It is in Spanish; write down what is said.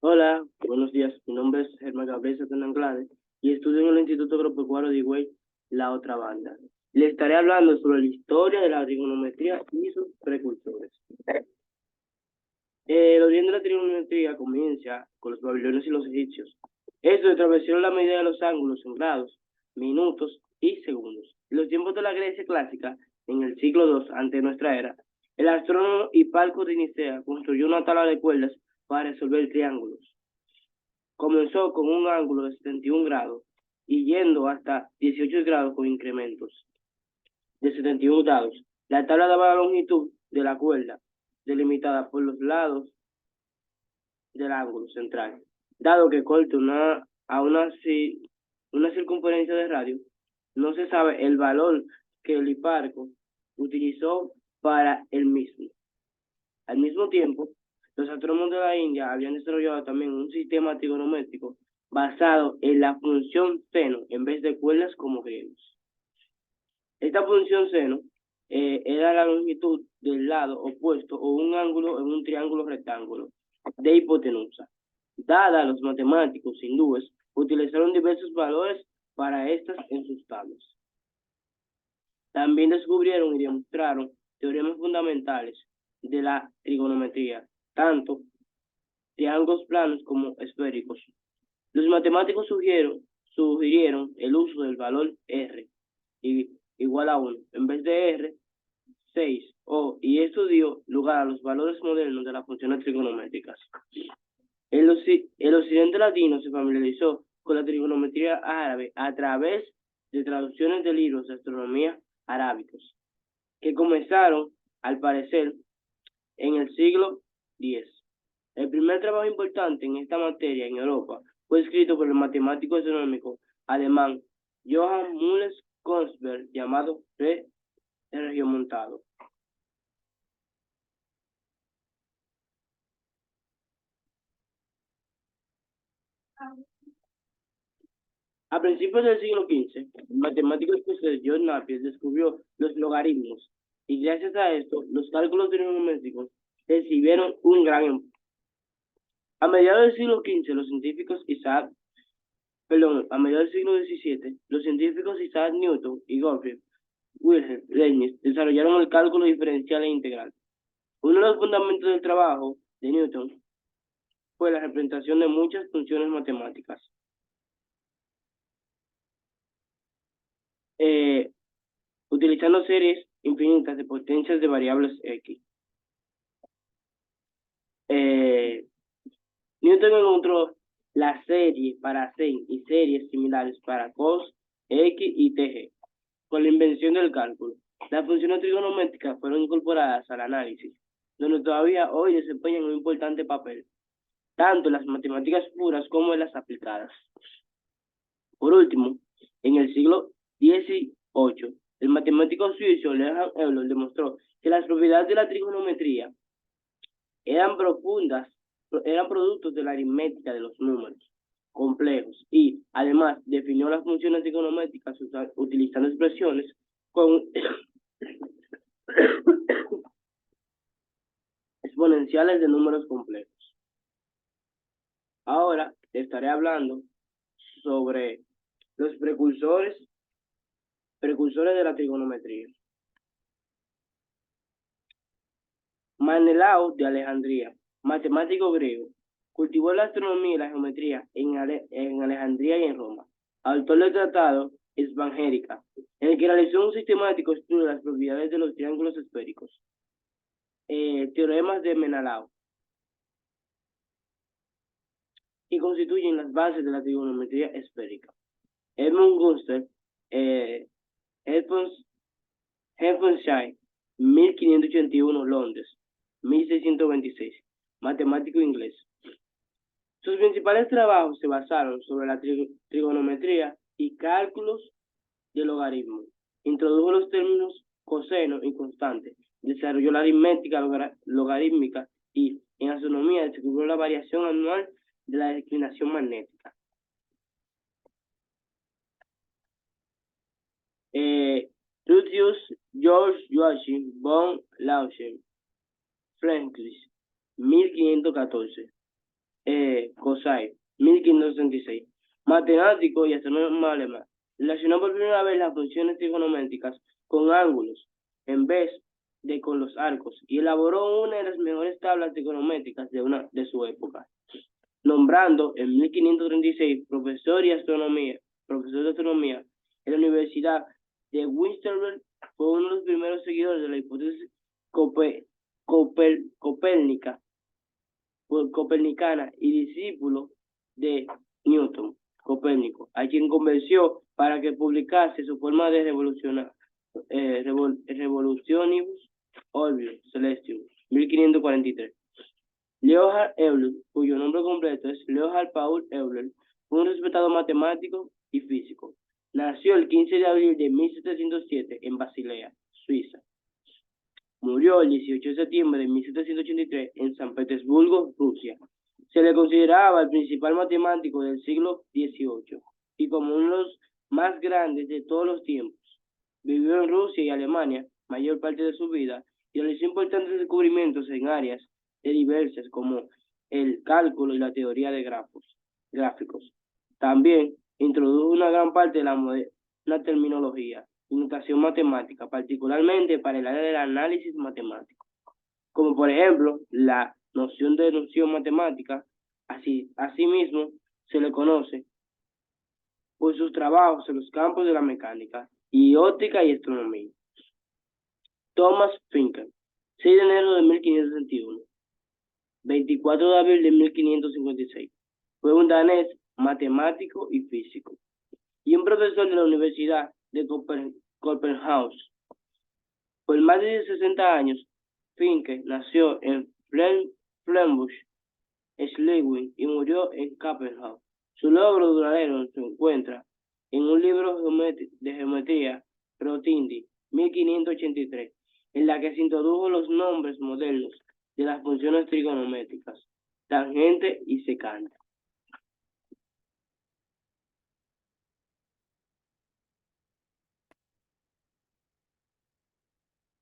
Hola, buenos días. Mi nombre es Germán Gabriel Satán Anglade y estudio en el Instituto Agropecuario de Higüey, la otra banda. Le estaré hablando sobre la historia de la trigonometría y sus precursores. El origen de la trigonometría comienza con los babilonios y los egipcios. Estos establecieron la medida de los ángulos en grados, minutos y segundos. En los tiempos de la Grecia clásica, en el siglo II antes de nuestra era, el astrónomo Hipalco de Nicea construyó una tabla de cuerdas para resolver triángulos. Comenzó con un ángulo de 71 grados y yendo hasta 18 grados con incrementos de 71 grados. La tabla daba la longitud de la cuerda, delimitada por los lados del ángulo central. Dado que corta una circunferencia de radio, no se sabe el valor que el Hiparco utilizó para el mismo. Al mismo tiempo, los astrónomos de la India habían desarrollado también un sistema trigonométrico basado en la función seno en vez de cuerdas como griegos. Esta función seno era la longitud del lado opuesto o un ángulo en un triángulo rectángulo de hipotenusa. Dada, los matemáticos hindúes utilizaron diversos valores para estas en sus tablas. También descubrieron y demostraron teoremas fundamentales de la trigonometría, tanto triángulos planos como esféricos. Los matemáticos sugirieron el uso del valor R igual a 1 en vez de R, 6, y esto dio lugar a los valores modernos de las funciones trigonométricas. El occidente latino se familiarizó con la trigonometría árabe a través de traducciones de libros de astronomía arábicos, que comenzaron, al parecer, en el siglo X. El primer trabajo importante en esta materia en Europa fue escrito por el matemático astronómico alemán Johann Müller Konsberg, llamado regiomontado. A principios del siglo XV, el matemático escocés John Napier descubrió los logaritmos y gracias a esto los cálculos trigonométricos recibieron un gran empuje. A mediados del siglo XV, a mediados del siglo XVII, los científicos Isaac Newton y Gottfried Wilhelm Leibniz desarrollaron el cálculo diferencial e integral. Uno de los fundamentos del trabajo de Newton fue la representación de muchas funciones matemáticas, eh, utilizando series infinitas de potencias de variables X. Eh, Newton encontró la serie para sin y series similares para cos, X y TG. Con la invención del cálculo, las funciones trigonométricas fueron incorporadas al análisis, donde todavía hoy desempeñan un importante papel, tanto en las matemáticas puras como en las aplicadas. Por último, en el siglo XVIII, el matemático suizo Johann Euler demostró que las propiedades de la trigonometría eran eran productos de la aritmética de los números complejos y además definió las funciones trigonométricas utilizando expresiones con exponenciales de números complejos. Ahora te estaré hablando sobre los precursores de la trigonometría. Menelao de Alejandría, matemático griego, cultivó la astronomía y la geometría en Alejandría y en Roma. Autor del tratado Esvangélica, en el que realizó un sistemático estudio de las propiedades de los triángulos esféricos. Teoremas de Menelao, y constituyen las bases de la trigonometría esférica. Edmund Gunster, Hertfordshire, 1581, Londres, 1626, matemático inglés. Sus principales trabajos se basaron sobre la trigonometría y cálculos de logaritmos. Introdujo los términos coseno y constante. Desarrolló la aritmética logarítmica y en astronomía descubrió la variación anual de la declinación magnética. Lucius George Joachim von Lauschen, Franklin, 1514. Cosay, 1536. Matemático y astrónomo alemán. Relacionó por primera vez las funciones trigonométricas con ángulos en vez de con los arcos y elaboró una de las mejores tablas trigonométricas de su época, nombrando en 1536 profesor de astronomía en la Universidad de Winterberg. Fue uno de los primeros seguidores de la hipótesis copernicana y discípulo de Newton, Copérnico, a quien convenció para que publicase su forma de Revolutionibus Orbium Celestium, 1543. Leonhard Euler, cuyo nombre completo es Leonhard Paul Euler, fue un respetado matemático y físico. Nació el 15 de abril de 1707 en Basilea, Suiza. Murió el 18 de septiembre de 1783 en San Petersburgo, Rusia. Se le consideraba el principal matemático del siglo XVIII y como uno de los más grandes de todos los tiempos. Vivió en Rusia y Alemania mayor parte de su vida y realizó importantes descubrimientos en áreas diversas como el cálculo y la teoría de gráficos. También introdujo una gran parte de la moderna terminología y notación matemática, particularmente para el área del análisis matemático, como por ejemplo la noción de deducción matemática. Asimismo, se le conoce por sus trabajos en los campos de la mecánica y óptica y astronomía. Thomas Finkel, 6 de enero de 1561, 24 de abril de 1556. Fue un danés matemático y físico y un profesor de la Universidad de Copenhague. Por más de 60 años, Finke nació en Flembush, Schleswig, y murió en Copenhague. Su logro duradero se encuentra en un libro de geometría, Rotindi, 1583, en la que se introdujo los nombres modernos de las funciones trigonométricas, tangente y secante.